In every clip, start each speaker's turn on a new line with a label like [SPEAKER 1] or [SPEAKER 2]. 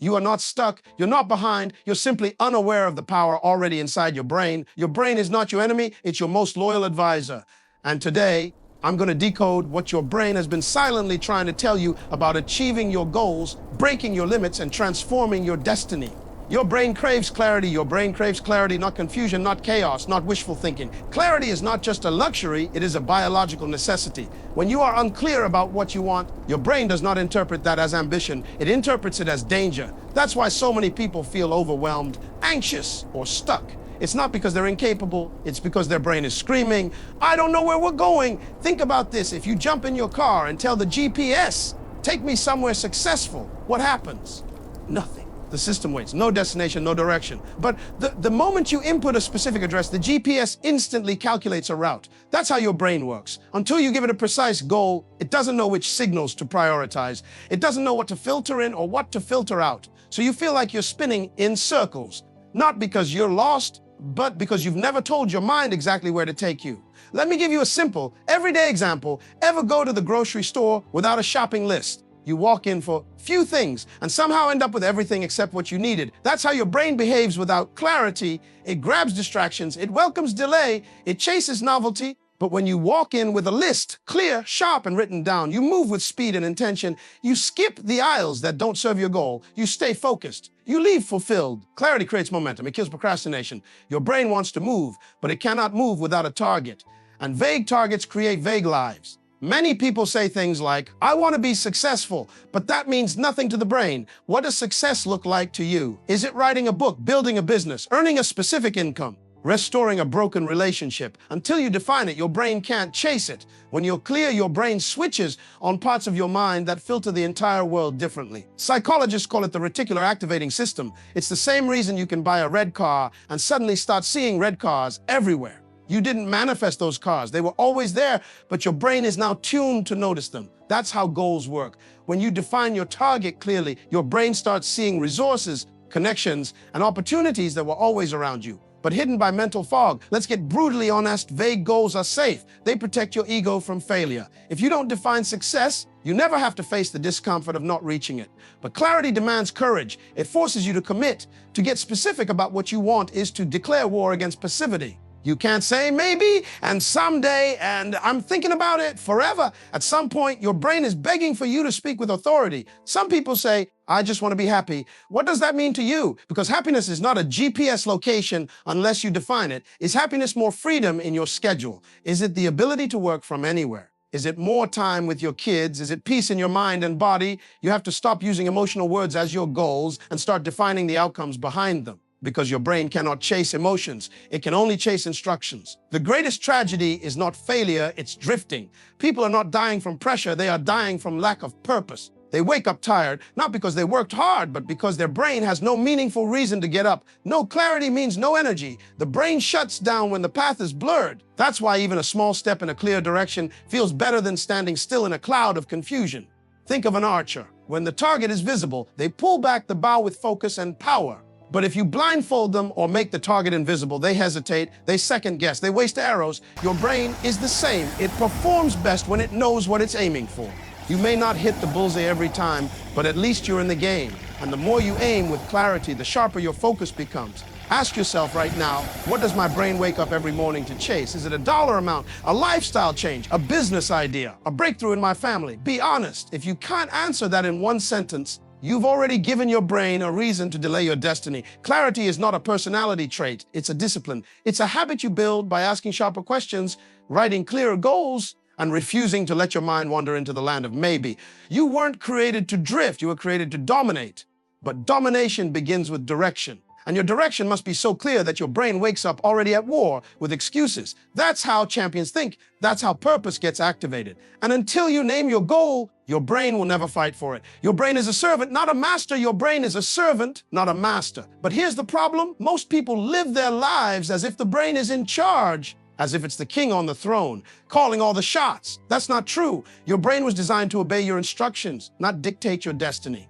[SPEAKER 1] You are not stuck. You're not behind. You're simply unaware of the power already inside your brain. Your brain is not your enemy. It's your most loyal advisor. And today, I'm going to decode what your brain has been silently trying to tell you about achieving your goals, breaking your limits, and transforming your destiny. Your brain craves clarity. Your brain craves clarity, not confusion, not chaos, not wishful thinking. Clarity is not just a luxury, it is a biological necessity. When you are unclear about what you want, your brain does not interpret that as ambition. It interprets it as danger. That's why so many people feel overwhelmed, anxious, or stuck. It's not because they're incapable, it's because their brain is screaming, I don't know where we're going. Think about this. If you jump in your car and tell the GPS, take me somewhere successful, what happens? Nothing. The system waits. No destination, no direction. But the moment you input a specific address, the GPS instantly calculates a route. That's how your brain works. Until you give it a precise goal, it doesn't know which signals to prioritize. It doesn't know what to filter in or what to filter out. So you feel like you're spinning in circles, not because you're lost, but because you've never told your mind exactly where to take you. Let me give you a simple, everyday example. Ever go to the grocery store without a shopping list? You walk in for few things and somehow end up with everything except what you needed. That's how your brain behaves without clarity. It grabs distractions, it welcomes delay, it chases novelty. But when you walk in with a list, clear, sharp, and written down, you move with speed and intention. You skip the aisles that don't serve your goal. You stay focused. You leave fulfilled. Clarity creates momentum. It kills procrastination. Your brain wants to move, but it cannot move without a target. And vague targets create vague lives. Many people say things like, I want to be successful, but that means nothing to the brain. What does success look like to you? Is it writing a book, building a business, earning a specific income, restoring a broken relationship? Until you define it, your brain can't chase it. When you're clear, your brain switches on parts of your mind that filter the entire world differently. Psychologists call it the reticular activating system. It's the same reason you can buy a red car and suddenly start seeing red cars everywhere. You didn't manifest those cars. They were always there, but your brain is now tuned to notice them. That's how goals work. When you define your target clearly, your brain starts seeing resources, connections, and opportunities that were always around you, but hidden by mental fog. Let's get brutally honest. Vague goals are safe. They protect your ego from failure. If you don't define success, you never have to face the discomfort of not reaching it. But clarity demands courage. It forces you to commit. To get specific about what you want is to declare war against passivity. You can't say maybe and someday and I'm thinking about it forever. At some point, your brain is begging for you to speak with authority. Some people say, I just want to be happy. What does that mean to you? Because happiness is not a GPS location unless you define it. Is happiness more freedom in your schedule? Is it the ability to work from anywhere? Is it more time with your kids? Is it peace in your mind and body? You have to stop using emotional words as your goals and start defining the outcomes behind them. Because your brain cannot chase emotions. It can only chase instructions. The greatest tragedy is not failure, it's drifting. People are not dying from pressure, they are dying from lack of purpose. They wake up tired, not because they worked hard, but because their brain has no meaningful reason to get up. No clarity means no energy. The brain shuts down when the path is blurred. That's why even a small step in a clear direction feels better than standing still in a cloud of confusion. Think of an archer. When the target is visible, they pull back the bow with focus and power. But if you blindfold them or make the target invisible, they hesitate, they second guess, they waste arrows. Your brain is the same. It performs best when it knows what it's aiming for. You may not hit the bullseye every time, but at least you're in the game. And the more you aim with clarity, the sharper your focus becomes. Ask yourself right now, what does my brain wake up every morning to chase? Is it a dollar amount, a lifestyle change, a business idea, a breakthrough in my family? Be honest. If you can't answer that in one sentence, you've already given your brain a reason to delay your destiny. Clarity is not a personality trait, it's a discipline. It's a habit you build by asking sharper questions, writing clearer goals, and refusing to let your mind wander into the land of maybe. You weren't created to drift, you were created to dominate. But domination begins with direction. And your direction must be so clear that your brain wakes up already at war with excuses. That's how champions think. That's how purpose gets activated. And until you name your goal, your brain will never fight for it. Your brain is a servant, not a master. Your brain is a servant, not a master. But here's the problem. Most people live their lives as if the brain is in charge, as if it's the king on the throne, calling all the shots. That's not true. Your brain was designed to obey your instructions, not dictate your destiny.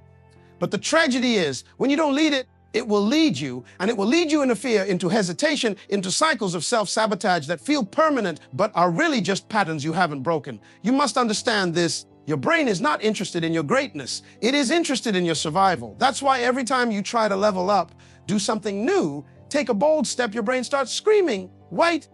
[SPEAKER 1] But the tragedy is, when you don't lead it, it will lead you, and it will lead you into fear, into hesitation, into cycles of self-sabotage that feel permanent, but are really just patterns you haven't broken. You must understand this. Your brain is not interested in your greatness. It is interested in your survival. That's why every time you try to level up, do something new, take a bold step, your brain starts screaming, wait,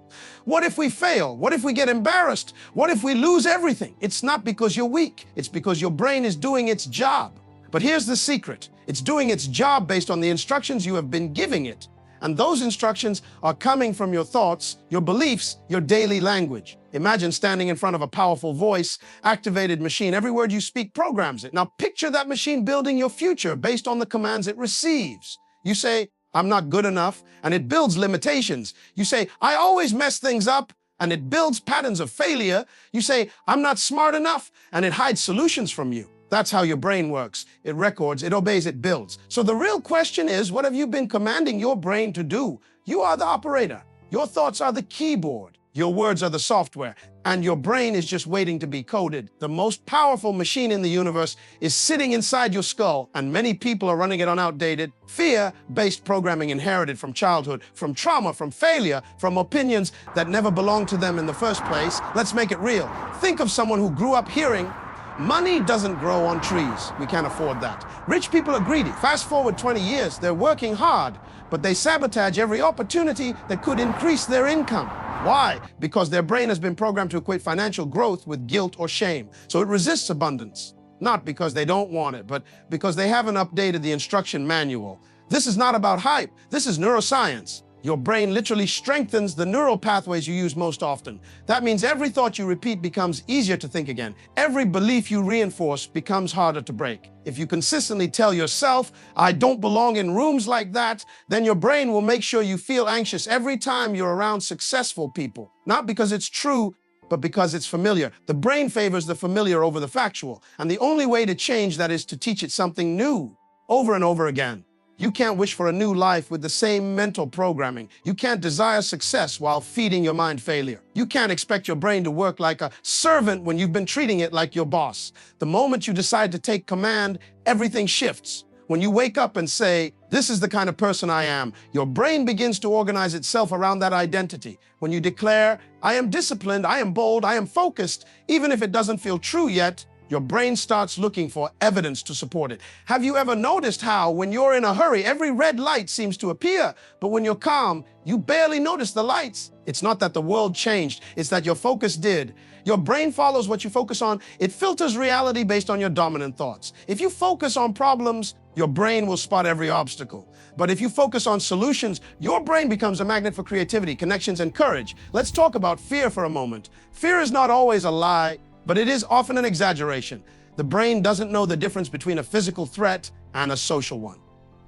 [SPEAKER 1] what if we fail? What if we get embarrassed? What if we lose everything? It's not because you're weak. It's because your brain is doing its job. But here's the secret. It's doing its job based on the instructions you have been giving it. And those instructions are coming from your thoughts, your beliefs, your daily language. Imagine standing in front of a powerful voice-activated machine. Every word you speak programs it. Now picture that machine building your future based on the commands it receives. You say, I'm not good enough, and it builds limitations. You say, I always mess things up, and it builds patterns of failure. You say, I'm not smart enough, and it hides solutions from you. That's how your brain works. It records, it obeys, it builds. So the real question is, what have you been commanding your brain to do? You are the operator. Your thoughts are the keyboard. Your words are the software, and your brain is just waiting to be coded. The most powerful machine in the universe is sitting inside your skull, and many people are running it on outdated, fear-based programming inherited from childhood, from trauma, from failure, from opinions that never belonged to them in the first place. Let's make it real. Think of someone who grew up hearing, money doesn't grow on trees. We can't afford that. Rich people are greedy. Fast forward 20 years, they're working hard, but they sabotage every opportunity that could increase their income. Why? Because their brain has been programmed to equate financial growth with guilt or shame. So it resists abundance, not because they don't want it, but because they haven't updated the instruction manual. This is not about hype. This is neuroscience. Your brain literally strengthens the neural pathways you use most often. That means every thought you repeat becomes easier to think again. Every belief you reinforce becomes harder to break. If you consistently tell yourself, I don't belong in rooms like that, then your brain will make sure you feel anxious every time you're around successful people. Not because it's true, but because it's familiar. The brain favors the familiar over the factual. And the only way to change that is to teach it something new, over and over again. You can't wish for a new life with the same mental programming. You can't desire success while feeding your mind failure. You can't expect your brain to work like a servant when you've been treating it like your boss. The moment you decide to take command, everything shifts. When you wake up and say, this is the kind of person I am, your brain begins to organize itself around that identity. When you declare, I am disciplined, I am bold, I am focused, even if it doesn't feel true yet, your brain starts looking for evidence to support it. Have you ever noticed how, when you're in a hurry, every red light seems to appear, but when you're calm, you barely notice the lights? It's not that the world changed, it's that your focus did. Your brain follows what you focus on. It filters reality based on your dominant thoughts. If you focus on problems, your brain will spot every obstacle. But if you focus on solutions, your brain becomes a magnet for creativity, connections, and courage. Let's talk about fear for a moment. Fear is not always a lie, but it is often an exaggeration. The brain doesn't know the difference between a physical threat and a social one.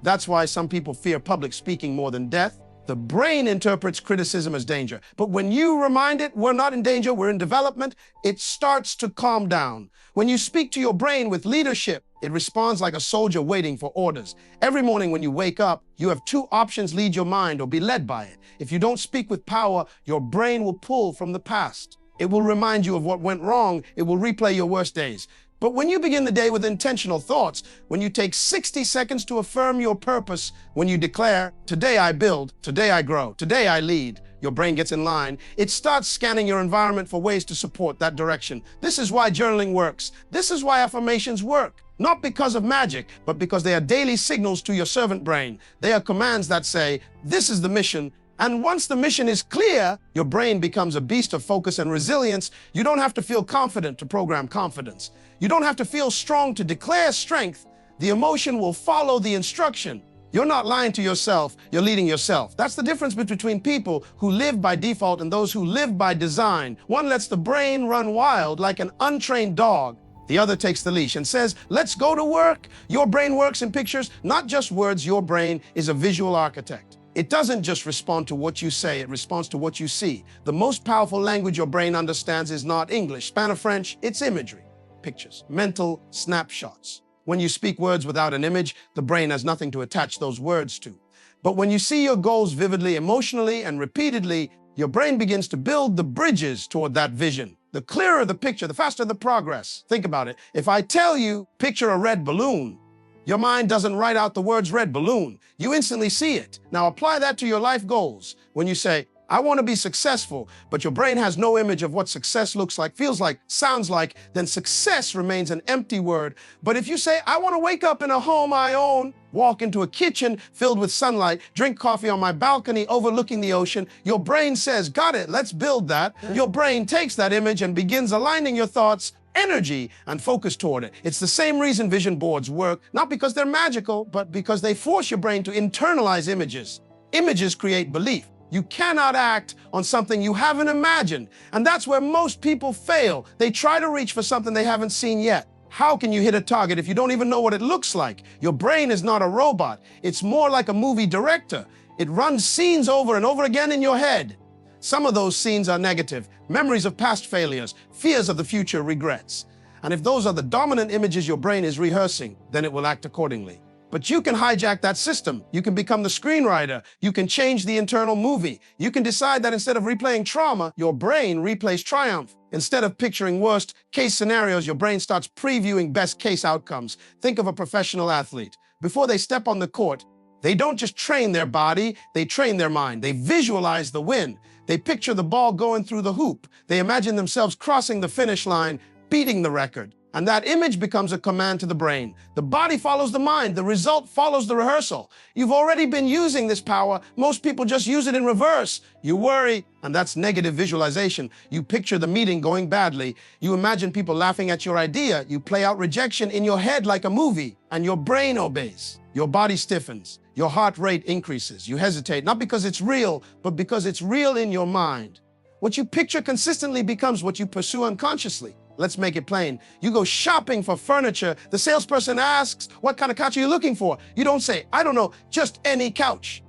[SPEAKER 1] That's why some people fear public speaking more than death. The brain interprets criticism as danger. But when you remind it, we're not in danger, we're in development, it starts to calm down. When you speak to your brain with leadership, it responds like a soldier waiting for orders. Every morning when you wake up, you have two options: lead your mind or be led by it. If you don't speak with power, your brain will pull from the past. It will remind you of what went wrong. It will replay your worst days. But when you begin the day with intentional thoughts, when you take 60 seconds to affirm your purpose, when you declare, today I build, today I grow, today I lead, your brain gets in line. It starts scanning your environment for ways to support that direction. This is why journaling works. This is why affirmations work. Not because of magic, but because they are daily signals to your servant brain. They are commands that say, this is the mission. And once the mission is clear, your brain becomes a beast of focus and resilience. You don't have to feel confident to program confidence. You don't have to feel strong to declare strength. The emotion will follow the instruction. You're not lying to yourself, you're leading yourself. That's the difference between people who live by default and those who live by design. One lets the brain run wild like an untrained dog. The other takes the leash and says, let's go to work. Your brain works in pictures, not just words. Your brain is a visual architect. It doesn't just respond to what you say, it responds to what you see. The most powerful language your brain understands is not English, Spanish, French, it's imagery, pictures, mental snapshots. When you speak words without an image, the brain has nothing to attach those words to. But when you see your goals vividly, emotionally, and repeatedly, your brain begins to build the bridges toward that vision. The clearer the picture, the faster the progress. Think about it. If I tell you, picture a red balloon, your mind doesn't write out the words red balloon. You instantly see it. Now apply that to your life goals. When you say, I want to be successful, but your brain has no image of what success looks like, feels like, sounds like, then success remains an empty word. But if you say, I want to wake up in a home I own, walk into a kitchen filled with sunlight, drink coffee on my balcony overlooking the ocean, your brain says, got it, let's build that. Your brain takes that image and begins aligning your thoughts, energy, and focus toward it. It's the same reason vision boards work, not because they're magical, but because they force your brain to internalize images. Images create belief. You cannot act on something you haven't imagined. And that's where most people fail. They try to reach for something they haven't seen yet. How can you hit a target if you don't even know what it looks like? Your brain is not a robot. It's more like a movie director. It runs scenes over and over again in your head. Some of those scenes are negative, memories of past failures, fears of the future, regrets. And if those are the dominant images your brain is rehearsing, then it will act accordingly. But you can hijack that system. You can become the screenwriter. You can change the internal movie. You can decide that instead of replaying trauma, your brain replays triumph. Instead of picturing worst case scenarios, your brain starts previewing best case outcomes. Think of a professional athlete. Before they step on the court, they don't just train their body, they train their mind. They visualize the win. They picture the ball going through the hoop. They imagine themselves crossing the finish line, beating the record. And that image becomes a command to the brain. The body follows the mind. The result follows the rehearsal. You've already been using this power. Most people just use it in reverse. You worry, and that's negative visualization. You picture the meeting going badly. You imagine people laughing at your idea. You play out rejection in your head like a movie, and your brain obeys. Your body stiffens. Your heart rate increases. You hesitate, not because it's real, but because it's real in your mind. What you picture consistently becomes what you pursue unconsciously. Let's make it plain. You go shopping for furniture. The salesperson asks, what kind of couch are you looking for? You don't say, I don't know, just any couch.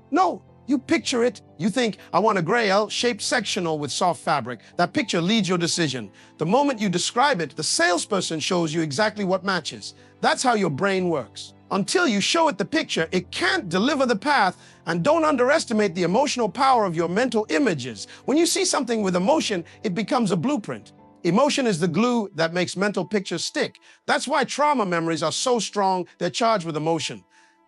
[SPEAKER 1] No, you picture it. You think, I want a gray L-shaped sectional with soft fabric. That picture leads your decision. The moment you describe it, the salesperson shows you exactly what matches. That's how your brain works. Until you show it the picture, it can't deliver the path. And don't underestimate the emotional power of your mental images. When you see something with emotion, it becomes a blueprint. Emotion is the glue that makes mental pictures stick. That's why trauma memories are so strong, they're charged with emotion.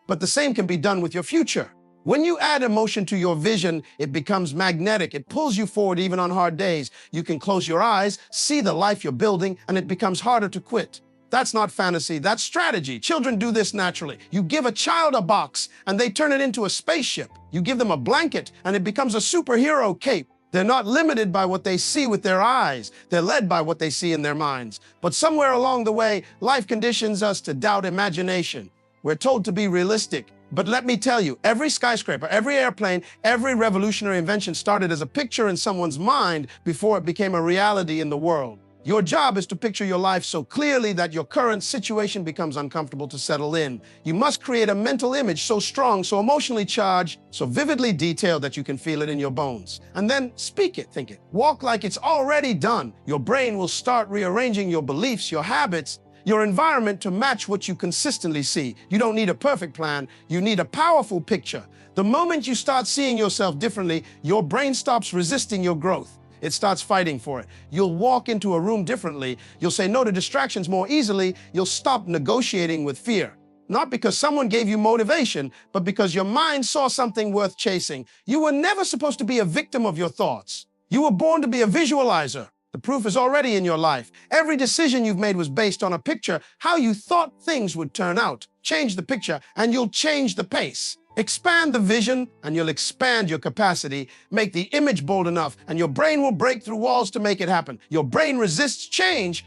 [SPEAKER 1] But the same can be done with your future. When you add emotion to your vision, it becomes magnetic. It pulls you forward even on hard days. You can close your eyes, see the life you're building, and it becomes harder to quit. That's not fantasy, that's strategy. Children do this naturally. You give a child a box, and they turn it into a spaceship. You give them a blanket, and it becomes a superhero cape. They're not limited by what they see with their eyes. They're led by what they see in their minds. But somewhere along the way, life conditions us to doubt imagination. We're told to be realistic. But let me tell you, every skyscraper, every airplane, every revolutionary invention started as a picture in someone's mind before it became a reality in the world. Your job is to picture your life so clearly that your current situation becomes uncomfortable to settle in. You must create a mental image so strong, so emotionally charged, so vividly detailed that you can feel it in your bones. And then speak it, think it. Walk like it's already done. Your brain will start rearranging your beliefs, your habits, your environment to match what you consistently see. You don't need a perfect plan. You need a powerful picture. The moment you start seeing yourself differently, your brain stops resisting your growth. It starts fighting for it. You'll walk into a room differently. You'll say no to distractions more easily. You'll stop negotiating with fear. Not because someone gave you motivation, but because your mind saw something worth chasing. You were never supposed to be a victim of your thoughts. You were born to be a visualizer. The proof is already in your life. Every decision you've made was based on a picture, how you thought things would turn out. Change the picture, and you'll change the pace. Expand the vision, and you'll expand your capacity. Make the image bold enough, and your brain will break through walls to make it happen. Your brain resists change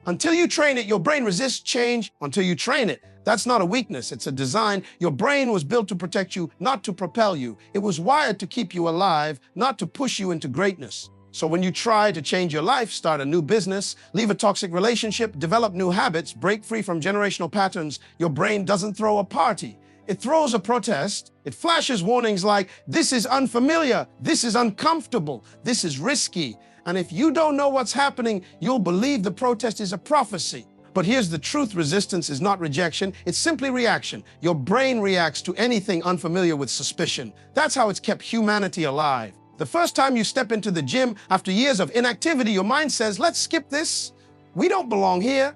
[SPEAKER 1] until you train it. Your brain resists change until you train it. That's not a weakness, it's a design. Your brain was built to protect you, not to propel you. It was wired to keep you alive, not to push you into greatness. So when you try to change your life, start a new business, leave a toxic relationship, develop new habits, break free from generational patterns, your brain doesn't throw a party. It throws a protest. It flashes warnings like, this is unfamiliar, this is uncomfortable, this is risky. And if you don't know what's happening, you'll believe the protest is a prophecy. But here's the truth, resistance is not rejection, it's simply reaction. Your brain reacts to anything unfamiliar with suspicion. That's how it's kept humanity alive. The first time you step into the gym after years of inactivity, your mind says, let's skip this. We don't belong here.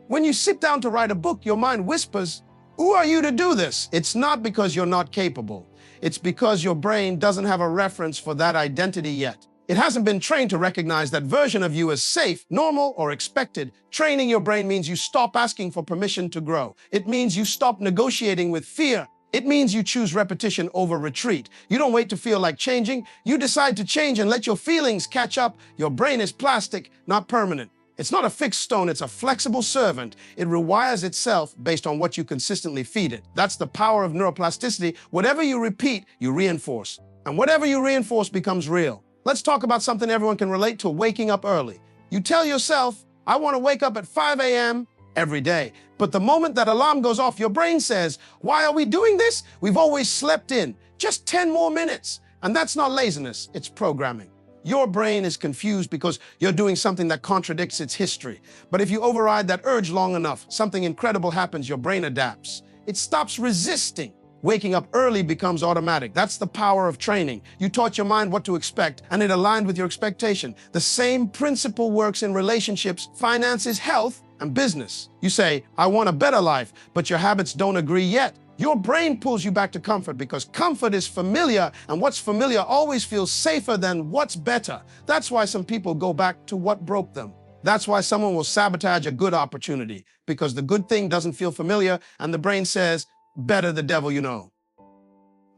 [SPEAKER 1] When you sit down to write a book, your mind whispers, Who are you to do this? It's not because you're not capable. It's because your brain doesn't have a reference for that identity yet. It hasn't been trained to recognize that version of you as safe, normal, or expected. Training your brain means you stop asking for permission to grow. It means you stop negotiating with fear. It means you choose repetition over retreat. You don't wait to feel like changing. You decide to change and let your feelings catch up. Your brain is plastic, not permanent. It's not a fixed stone, it's a flexible servant. It rewires itself based on what you consistently feed it. That's the power of neuroplasticity. Whatever you repeat, you reinforce. And whatever you reinforce becomes real. Let's talk about something everyone can relate to: waking up early. You tell yourself, I want to wake up at 5 a.m. every day. But the moment that alarm goes off, your brain says, why are we doing this? We've always slept in. Just 10 more minutes. And that's not laziness, it's programming. Your brain is confused because you're doing something that contradicts its history. But if you override that urge long enough, something incredible happens. Your brain adapts. It stops resisting. Waking up early becomes automatic. That's the power of training. You taught your mind what to expect, and it aligned with your expectation. The same principle works in relationships, finances, health, and business. You say, I want a better life, but your habits don't agree yet. Your brain pulls you back to comfort because comfort is familiar, and what's familiar always feels safer than what's better. That's why some people go back to what broke them. That's why someone will sabotage a good opportunity, because the good thing doesn't feel familiar, and the brain says, better the devil you know.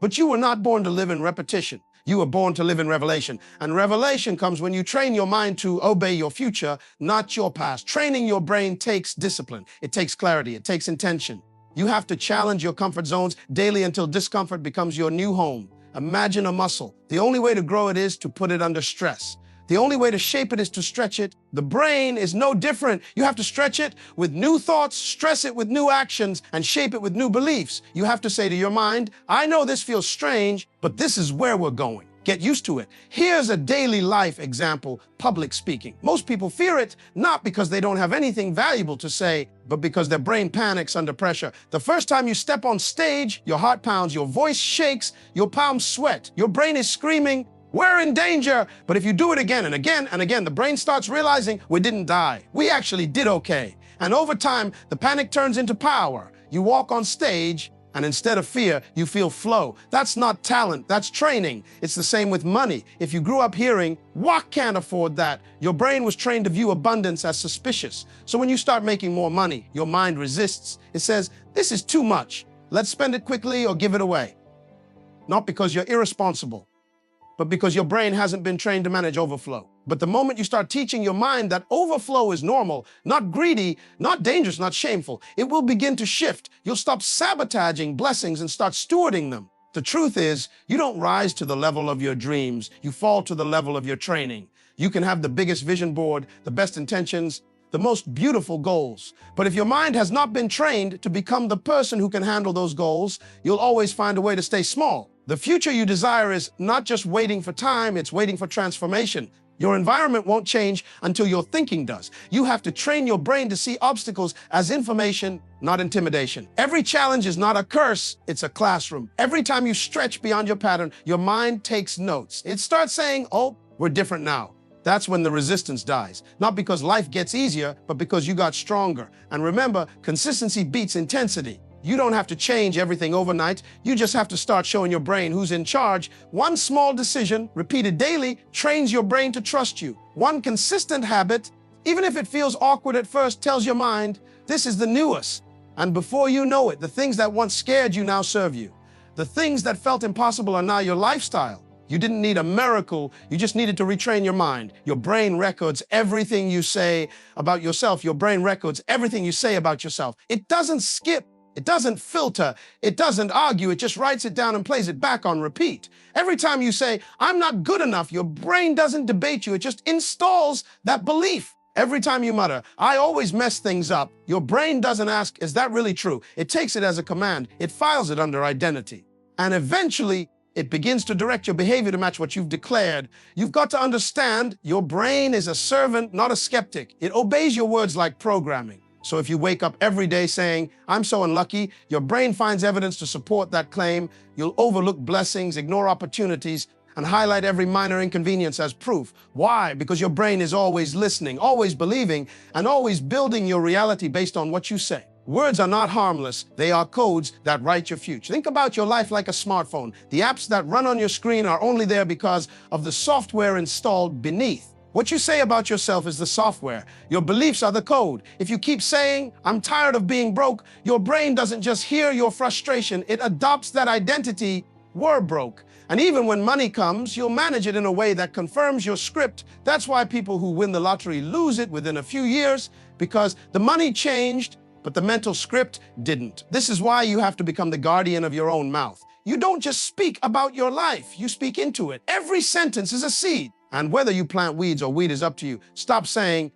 [SPEAKER 1] But you were not born to live in repetition. You were born to live in revelation. And revelation comes when you train your mind to obey your future, not your past. Training your brain takes discipline. It takes clarity. It takes intention. You have to challenge your comfort zones daily until discomfort becomes your new home. Imagine a muscle. The only way to grow it is to put it under stress. The only way to shape it is to stretch it. The brain is no different. You have to stretch it with new thoughts, stress it with new actions, and shape it with new beliefs. You have to say to your mind, I know this feels strange, but this is where we're going. Get used to it. Here's a daily life example: public speaking. Most people fear it, not because they don't have anything valuable to say, but because their brain panics under pressure. The first time you step on stage, your heart pounds, your voice shakes, your palms sweat, your brain is screaming, we're in danger. But if you do it again and again and again, the brain starts realizing we didn't die. We actually did okay. And over time, the panic turns into power. You walk on stage, and instead of fear, you feel flow. That's not talent, that's training. It's the same with money. If you grew up hearing, "What can't afford that?" your brain was trained to view abundance as suspicious. So when you start making more money, your mind resists. It says, this is too much. Let's spend it quickly or give it away. Not because you're irresponsible, but because your brain hasn't been trained to manage overflow. But the moment you start teaching your mind that overflow is normal, not greedy, not dangerous, not shameful, it will begin to shift. You'll stop sabotaging blessings and start stewarding them. The truth is, you don't rise to the level of your dreams. You fall to the level of your training. You can have the biggest vision board, the best intentions, the most beautiful goals. But if your mind has not been trained to become the person who can handle those goals, you'll always find a way to stay small. The future you desire is not just waiting for time, it's waiting for transformation. Your environment won't change until your thinking does. You have to train your brain to see obstacles as information, not intimidation. Every challenge is not a curse, it's a classroom. Every time you stretch beyond your pattern, your mind takes notes. It starts saying, oh, we're different now. That's when the resistance dies. Not because life gets easier, but because you got stronger. And remember, consistency beats intensity. You don't have to change everything overnight. You just have to start showing your brain who's in charge. One small decision, repeated daily, trains your brain to trust you. One consistent habit, even if it feels awkward at first, tells your mind, this is the newest. And before you know it, the things that once scared you now serve you. The things that felt impossible are now your lifestyle. You didn't need a miracle, you just needed to retrain your mind. Your brain records everything you say about yourself. Your brain records everything you say about yourself. It doesn't skip. It doesn't filter, it doesn't argue, it just writes it down and plays it back on repeat. Every time you say, I'm not good enough, your brain doesn't debate you, it just installs that belief. Every time you mutter, I always mess things up, your brain doesn't ask, is that really true? It takes it as a command, it files it under identity. And eventually, it begins to direct your behavior to match what you've declared. You've got to understand, your brain is a servant, not a skeptic. It obeys your words like programming. So if you wake up every day saying, I'm so unlucky, your brain finds evidence to support that claim. You'll overlook blessings, ignore opportunities, and highlight every minor inconvenience as proof. Why? Because your brain is always listening, always believing, and always building your reality based on what you say. Words are not harmless. They are codes that write your future. Think about your life like a smartphone. The apps that run on your screen are only there because of the software installed beneath. What you say about yourself is the software. Your beliefs are the code. If you keep saying, "I'm tired of being broke," your brain doesn't just hear your frustration, it adopts that identity. We're broke. And even when money comes, you'll manage it in a way that confirms your script. That's why people who win the lottery lose it within a few years, because the money changed, but the mental script didn't. This is why you have to become the guardian of your own mouth. You don't just speak about your life, you speak into it. Every sentence is a seed. And whether you plant weeds or weed is up to you. Stop saying,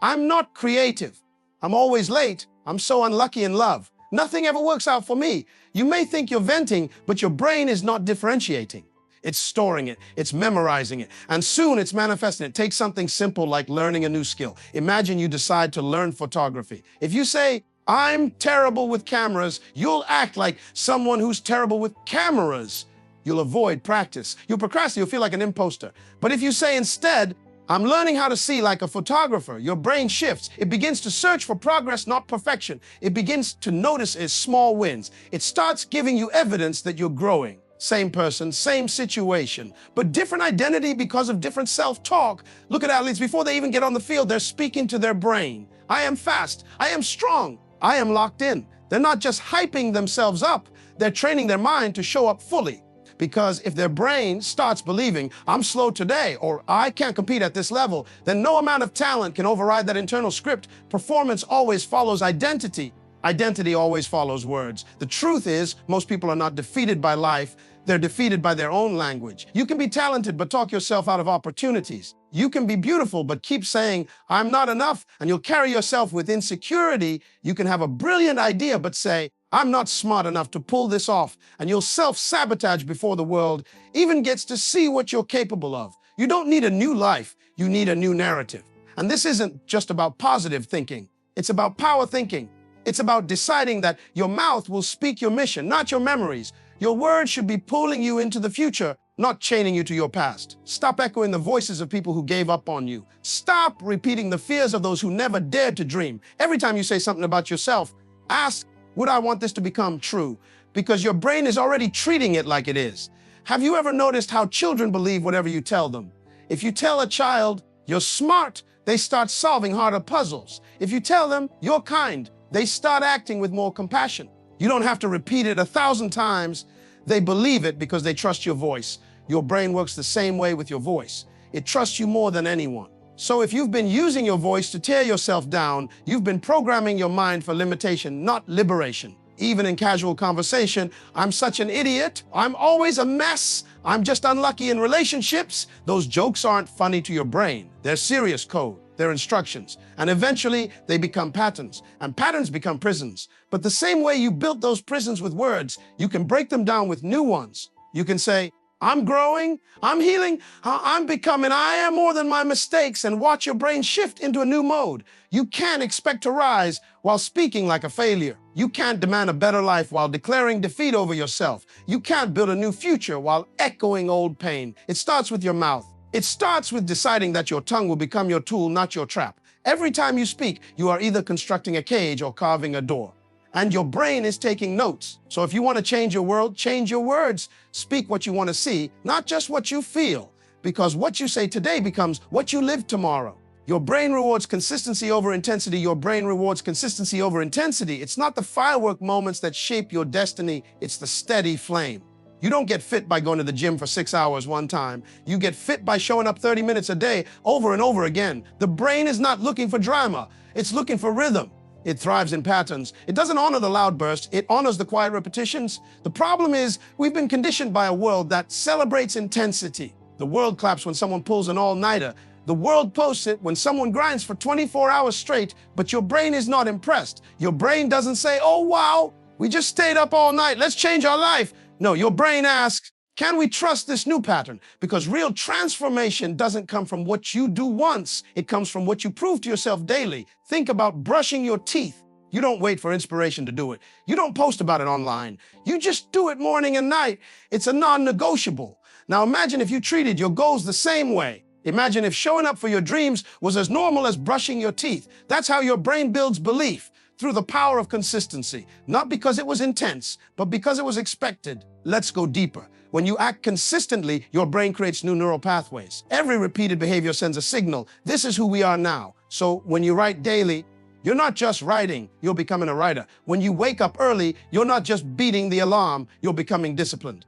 [SPEAKER 1] "I'm not creative. I'm always late. I'm so unlucky in love. Nothing ever works out for me." You may think you're venting, but your brain is not differentiating. It's storing it, it's memorizing it, and soon it's manifesting it. Take something simple like learning a new skill. Imagine you decide to learn photography. If you say, "I'm terrible with cameras," you'll act like someone who's terrible with cameras. You'll avoid practice. You'll procrastinate. You'll feel like an imposter. But if you say instead, "I'm learning how to see like a photographer," your brain shifts. It begins to search for progress, not perfection. It begins to notice its small wins. It starts giving you evidence that you're growing. Same person, same situation, but different identity because of different self-talk. Look at athletes. Before they even get on the field, they're speaking to their brain. "I am fast. I am strong. I am locked in." They're not just hyping themselves up. They're training their mind to show up fully. Because if their brain starts believing, "I'm slow today," or "I can't compete at this level," then no amount of talent can override that internal script. Performance always follows identity. Identity always follows words. The truth is, most people are not defeated by life. They're defeated by their own language. You can be talented, but talk yourself out of opportunities. You can be beautiful, but keep saying, "I'm not enough," and you'll carry yourself with insecurity. You can have a brilliant idea, but say, "I'm not smart enough to pull this off," and you'll self-sabotage before the world even gets to see what you're capable of. You don't need a new life. You need a new narrative. And this isn't just about positive thinking. It's about power thinking. It's about deciding that your mouth will speak your mission, not your memories. Your words should be pulling you into the future, not chaining you to your past. Stop echoing the voices of people who gave up on you. Stop repeating the fears of those who never dared to dream. Every time you say something about yourself, ask, "Would I want this to become true?" Because your brain is already treating it like it is. Have you ever noticed how children believe whatever you tell them? If you tell a child, "You're smart," they start solving harder puzzles. If you tell them, "You're kind," they start acting with more compassion. You don't have to repeat it 1,000 times. They believe it because they trust your voice. Your brain works the same way with your voice. It trusts you more than anyone. So if you've been using your voice to tear yourself down, you've been programming your mind for limitation, not liberation. Even in casual conversation, "I'm such an idiot," "I'm always a mess," "I'm just unlucky in relationships." Those jokes aren't funny to your brain. They're serious code. They're instructions. And eventually they become patterns. And patterns become prisons. But the same way you built those prisons with words, you can break them down with new ones. You can say, "I'm growing, I'm healing, I'm becoming, I am more than my mistakes," and watch your brain shift into a new mode. You can't expect to rise while speaking like a failure. You can't demand a better life while declaring defeat over yourself. You can't build a new future while echoing old pain. It starts with your mouth. It starts with deciding that your tongue will become your tool, not your trap. Every time you speak, you are either constructing a cage or carving a door. And your brain is taking notes. So if you want to change your world, change your words. Speak what you want to see, not just what you feel. Because what you say today becomes what you live tomorrow. Your brain rewards consistency over intensity. Your brain rewards consistency over intensity. It's not the firework moments that shape your destiny. It's the steady flame. You don't get fit by going to the gym for 6 hours one time. You get fit by showing up 30 minutes a day over and over again. The brain is not looking for drama. It's looking for rhythm. It thrives in patterns. It doesn't honor the loud bursts. It honors the quiet repetitions. The problem is we've been conditioned by a world that celebrates intensity. The world claps when someone pulls an all-nighter. The world posts it when someone grinds for 24 hours straight, but your brain is not impressed. Your brain doesn't say, "Oh, wow, we just stayed up all night. Let's change our life." No, your brain asks, "Can we trust this new pattern?" Because real transformation doesn't come from what you do once. It comes from what you prove to yourself daily. Think about brushing your teeth. You don't wait for inspiration to do it. You don't post about it online. You just do it morning and night. It's a non-negotiable. Now imagine if you treated your goals the same way. Imagine if showing up for your dreams was as normal as brushing your teeth. That's how your brain builds belief. through the power of consistency, not because it was intense, but because it was expected. Let's go deeper. When you act consistently, your brain creates new neural pathways. Every repeated behavior sends a signal. This is who we are now. So when you write daily, you're not just writing, you're becoming a writer. When you wake up early, you're not just beating the alarm, you're becoming disciplined.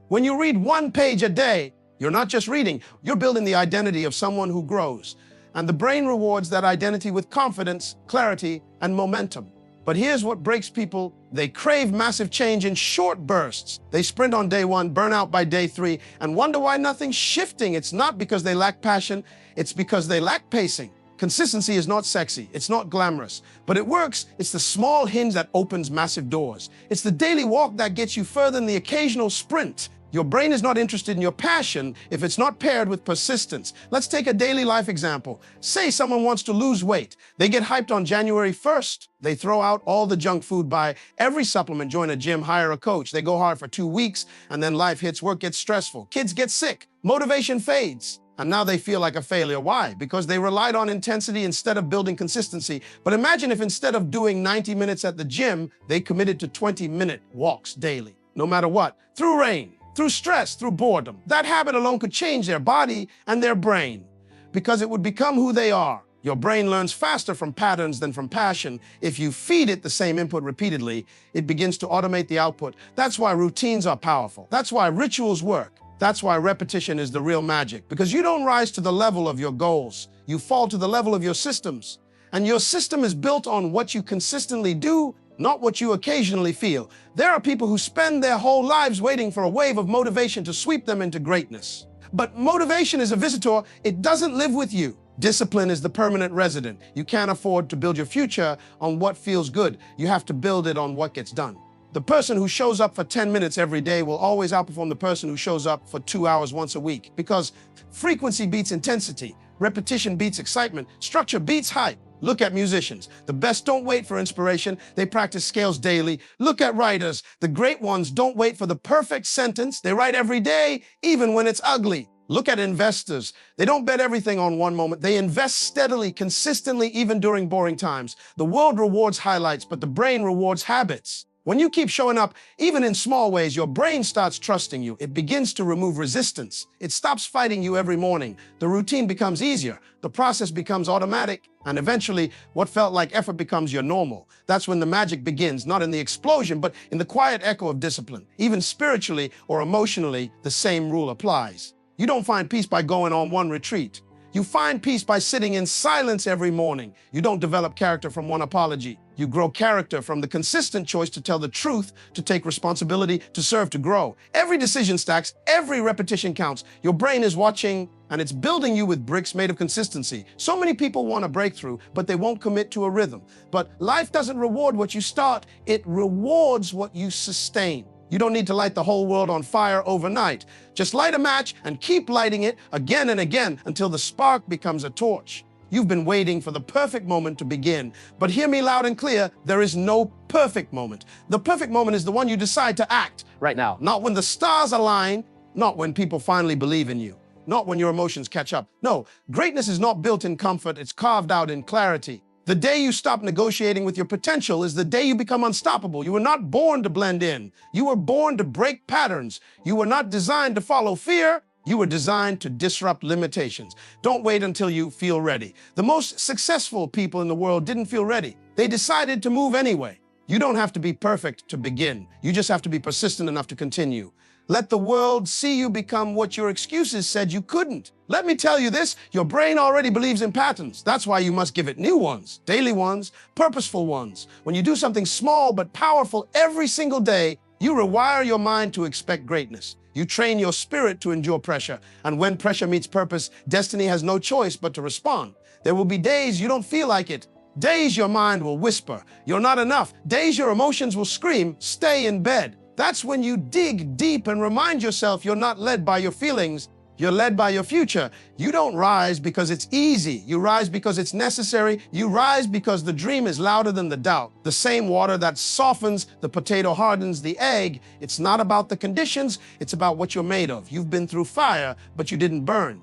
[SPEAKER 1] When you read 1 page a day, you're not just reading, you're building the identity of someone who grows. And the brain rewards that identity with confidence, clarity, and momentum. But here's what breaks people. They crave massive change in short bursts. They sprint on day 1, burn out by day 3, and wonder why nothing's shifting. It's not because they lack passion, it's because they lack pacing. Consistency is not sexy, it's not glamorous, but it works. It's the small hinge that opens massive doors. It's the daily walk that gets you further than the occasional sprint. Your brain is not interested in your passion if it's not paired with persistence. Let's take a daily life example. Say someone wants to lose weight. They get hyped on January 1st. They throw out all the junk food, buy every supplement, join a gym, hire a coach. They go hard for 2 weeks, and then life hits, work gets stressful. Kids get sick, motivation fades. And now they feel like a failure. Why? Because they relied on intensity instead of building consistency. But imagine if instead of doing 90 minutes at the gym, they committed to 20-minute walks daily, no matter what, through rain, through stress, through boredom. That habit alone could change their body and their brain because it would become who they are. Your brain learns faster from patterns than from passion. If you feed it the same input repeatedly, it begins to automate the output. That's why routines are powerful. That's why rituals work. That's why repetition is the real magic, because you don't rise to the level of your goals. You fall to the level of your systems. And your system is built on what you consistently do, not what you occasionally feel. There are people who spend their whole lives waiting for a wave of motivation to sweep them into greatness. But motivation is a visitor. It doesn't live with you. Discipline is the permanent resident. You can't afford to build your future on what feels good. You have to build it on what gets done. The person who shows up for 10 minutes every day will always outperform the person who shows up for 2 hours once a week, because frequency beats intensity, repetition beats excitement, structure beats hype. Look at musicians. The best don't wait for inspiration. They practice scales daily. Look at writers. The great ones don't wait for the perfect sentence. They write every day, even when it's ugly. Look at investors. They don't bet everything on one moment. They invest steadily, consistently, even during boring times. The world rewards highlights, but the brain rewards habits. When you keep showing up, even in small ways, your brain starts trusting you. It begins to remove resistance. It stops fighting you every morning. The routine becomes easier. The process becomes automatic. And eventually, what felt like effort becomes your normal. That's when the magic begins, not in the explosion, but in the quiet echo of discipline. Even spiritually or emotionally, the same rule applies. You don't find peace by going on one retreat. You find peace by sitting in silence every morning. You don't develop character from one apology. You grow character from the consistent choice to tell the truth, to take responsibility, to serve, to grow. Every decision stacks, every repetition counts. Your brain is watching, and it's building you with bricks made of consistency. So many people want a breakthrough, but they won't commit to a rhythm. But life doesn't reward what you start, it rewards what you sustain. You don't need to light the whole world on fire overnight. Just light a match and keep lighting it again and again until the spark becomes a torch. You've been waiting for the perfect moment to begin. But hear me loud and clear, there is no perfect moment. The perfect moment is the one you decide to act
[SPEAKER 2] right now.
[SPEAKER 1] Not when the stars align, not when people finally believe in you, not when your emotions catch up. No, greatness is not built in comfort, it's carved out in clarity. The day you stop negotiating with your potential is the day you become unstoppable. You were not born to blend in. You were born to break patterns. You were not designed to follow fear. You were designed to disrupt limitations. Don't wait until you feel ready. The most successful people in the world didn't feel ready. They decided to move anyway. You don't have to be perfect to begin. You just have to be persistent enough to continue. Let the world see you become what your excuses said you couldn't. Let me tell you this, your brain already believes in patterns. That's why you must give it new ones, daily ones, purposeful ones. When you do something small but powerful every single day, you rewire your mind to expect greatness. You train your spirit to endure pressure. And when pressure meets purpose, destiny has no choice but to respond. There will be days you don't feel like it. Days your mind will whisper, "You're not enough." Days your emotions will scream, "Stay in bed." That's when you dig deep and remind yourself you're not led by your feelings, you're led by your future. You don't rise because it's easy. You rise because it's necessary. You rise because the dream is louder than the doubt. The same water that softens the potato hardens the egg. It's not about the conditions, it's about what you're made of. You've been through fire, but you didn't burn.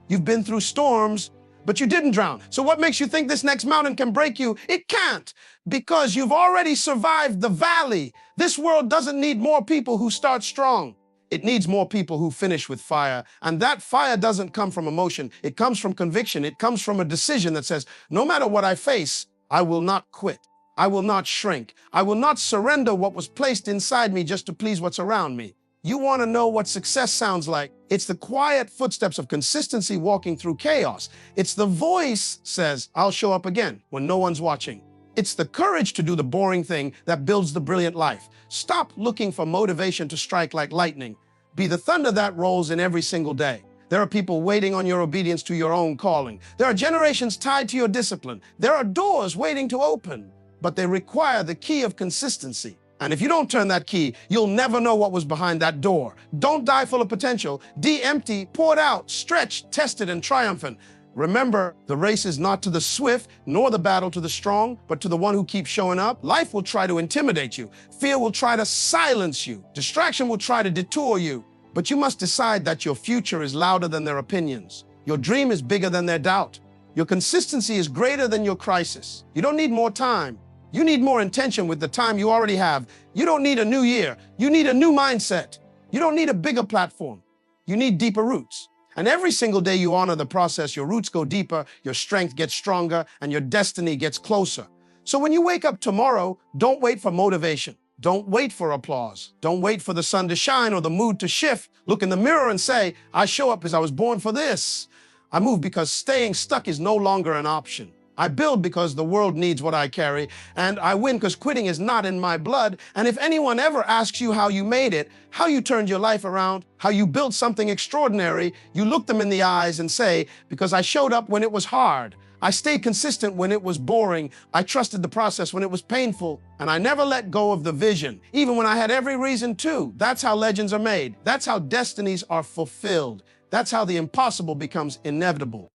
[SPEAKER 1] You've been through storms, but you didn't drown. So what makes you think this next mountain can break you? It can't, because you've already survived the valley. This world doesn't need more people who start strong. It needs more people who finish with fire. And that fire doesn't come from emotion. It comes from conviction. It comes from a decision that says, no matter what I face, I will not quit. I will not shrink. I will not surrender what was placed inside me just to please what's around me. You want to know what success sounds like? It's the quiet footsteps of consistency walking through chaos. It's the voice says, I'll show up again when no one's watching. It's the courage to do the boring thing that builds the brilliant life. Stop looking for motivation to strike like lightning. Be the thunder that rolls in every single day. There are people waiting on your obedience to your own calling. There are generations tied to your discipline. There are doors waiting to open, but they require the key of consistency. And if you don't turn that key, you'll never know what was behind that door. Don't die full of potential. De-empty, poured out, stretched, tested, and triumphant. Remember, the race is not to the swift, nor the battle to the strong, but to the one who keeps showing up. Life will try to intimidate you. Fear will try to silence you. Distraction will try to detour you. But you must decide that your future is louder than their opinions. Your dream is bigger than their doubt. Your consistency is greater than your crisis. You don't need more time. You need more intention with the time you already have. You don't need a new year. You need a new mindset. You don't need a bigger platform. You need deeper roots. And every single day you honor the process, your roots go deeper, your strength gets stronger, and your destiny gets closer. So when you wake up tomorrow, don't wait for motivation. Don't wait for applause. Don't wait for the sun to shine or the mood to shift. Look in the mirror and say, I show up because I was born for this. I move because staying stuck is no longer an option. I build because the world needs what I carry, and I win because quitting is not in my blood. And if anyone ever asks you how you made it, how you turned your life around, how you built something extraordinary, you look them in the eyes and say, because I showed up when it was hard. I stayed consistent when it was boring. I trusted the process when it was painful. And I never let go of the vision, even when I had every reason to. That's how legends are made. That's how destinies are fulfilled. That's how the impossible becomes inevitable.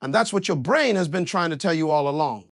[SPEAKER 1] And that's what your brain has been trying to tell you all along.